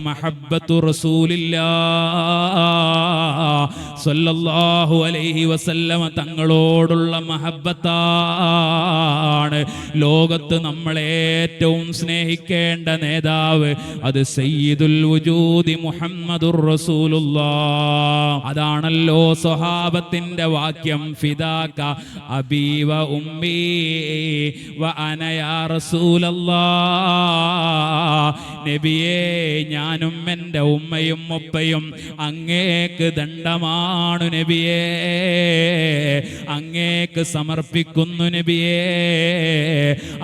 മഹബ്ബത്തു റസൂലില്ലാഹ് സ്വല്ലല്ലാഹു അലൈഹി വസല്ലമ തങ്ങളോടുള്ള മഹബ്ബത്താണ്. ലോകത്ത് നമ്മളെ ഏറ്റവും സ്നേഹിക്കേണ്ട നേതാവ് അത് സയ്യിദുൽ വജൂദി മുഹമ്മദുർ റസൂലുള്ളാഹ്. അതാണല്ലോ സ്വഹാബത്തിന്റെ വാക്യം, ഫിദാക അബീ വ ഉമ്മീ വ അന യാ റസൂലല്ലാഹ്. നബിയേ, ഞാനും എൻ്റെ ഉമ്മയും ഉപ്പയും അങ്ങേക്ക് ദണ്ഡമാണു നബിയേ, അങ്ങേക്ക് സമർപ്പിക്കുന്നു നബിയേ.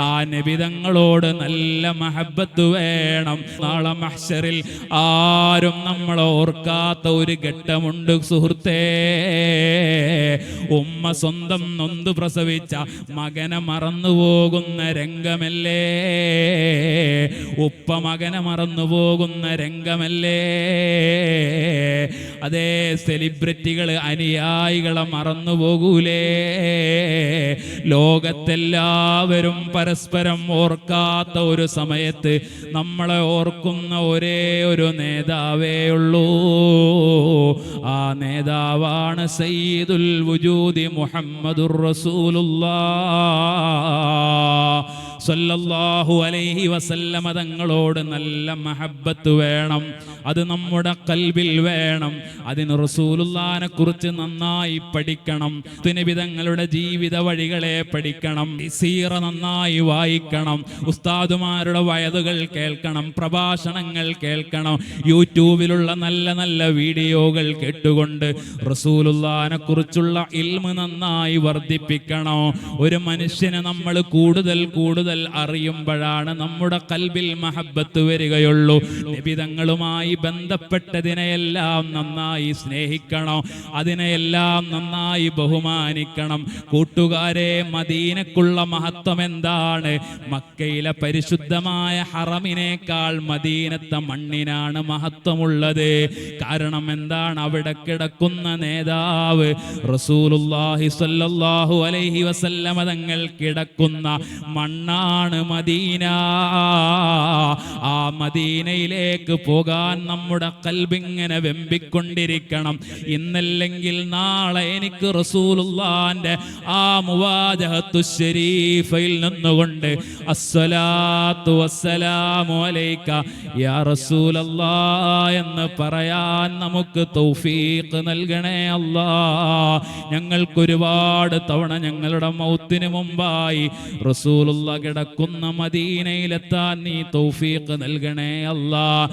ആ നബിതങ്ങളോട് നല്ല മഹബ്ബത്ത് വേണം. നാളെ മഹ്ശറിൽ ആരും നമ്മളെ ഓർക്കാത്ത ഒരു ഘട്ടമുണ്ട് സുഹൃത്തേ. ഉമ്മ സ്വന്തം നൊന്ത് പ്രസവിച്ച മകനെ മറന്നുപോകുന്ന രംഗമല്ലേ, ഉപ്പ മകനെ മറന്നുപോകുന്ന രംഗമല്ലേ. അതേ, സെലിബ്രിറ്റികൾ അനുയായികളെ മറന്നുപോകൂലേ. ലോകത്തെല്ലാവരും പരസ്പരം ഓർക്കാത്ത ഒരു സമയത്ത് നമ്മളെ ഓർക്കുന്ന ഒരേ ഒരു നേതാവേ ഉള്ളൂ. ആ നേതാവാണ് സയ്യിദുൽ വജൂദി മുഹമ്മദുർ റസൂലുള്ളാഹ് സ്വല്ലല്ലാഹു അലൈഹി വസല്ലമ തങ്ങളോട് നല്ല മഹബ്ബത്ത് വേണം. അത് നമ്മുടെ ഖൽബിൽ വേണം. അതിന് റസൂലുള്ളാഹിനെ കുറിച്ച് നന്നായി പഠിക്കണം. നബി തങ്ങളുടെ ജീവിത വഴികളെ പഠിക്കണം. സീറ നന്നായി വായിക്കണം. ഉസ്താദുമാരുടെ വയതുകൾ കേൾക്കണം, പ്രഭാഷണങ്ങൾ കേൾക്കണം. യൂട്യൂബിലുള്ള നല്ല നല്ല വീഡിയോകൾ കേട്ടുകൊണ്ട് റസൂലുള്ളാഹിനെ കുറിച്ചുള്ള ഇൽമ് നന്നായി വർദ്ധിപ്പിക്കണം. ഒരു മനുഷ്യനെ നമ്മൾ കൂടുതൽ അറിയുമ്പോഴാണ് നമ്മുടെ ഖൽബിൽ മഹബ്ബത്ത് വരികയുള്ളൂ. നബിതങ്ങളുമായി ബന്ധപ്പെട്ടതിനെയെല്ലാം നന്നായി സ്നേഹിക്കണം, അതിനെയെല്ലാം നന്നായി ബഹുമാനിക്കണം. കൂട്ടുകാരെ, മദീനക്കുള്ള മഹത്വം എന്താണ്? മക്കയിലെ പരിശുദ്ധമായ ഹറമിനേക്കാൾ മദീനത്തെ മണ്ണിനാണ് മഹത്വമുള്ളത്. കാരണം എന്താണ്? അവിടെ കിടക്കുന്ന നേതാവ് റസൂലുള്ളാഹി സ്വല്ലല്ലാഹു അലൈഹി വസല്ലമ തങ്ങൾ കിടക്കുന്ന മണ്ണാണ് മദീന. ആ മദീനയിലേക്ക് പോകാൻ നമ്മുടെ ഖൽബിങ്ങനെ വെമ്പിക്കൊണ്ടിരിക്കണം. ഇന്നല്ലെങ്കിൽ നാളെ എനിക്ക് റസൂലുള്ളാഹിന്റെ ആ മുവാജഹത്തു ശരീഫയിൽ നിന്നുകൊണ്ട് അസ്സലാത്തു വസ്സലാമു അലൈക യാ റസൂലല്ലാഹ് എന്ന് പറയാൻ നമുക്ക് തൗഫീഖ് നൽകണേ അല്ലാഹ്. ഞങ്ങൾക്കൊരുപാട് തവണ ഞങ്ങളുടെ മൗത്തിന് മുമ്പായി റസൂലുള്ള കിടക്കുന്ന മദീനയിലെത്താൻ നീ തൗഫീഖ് നൽകണേ അല്ലാഹ്.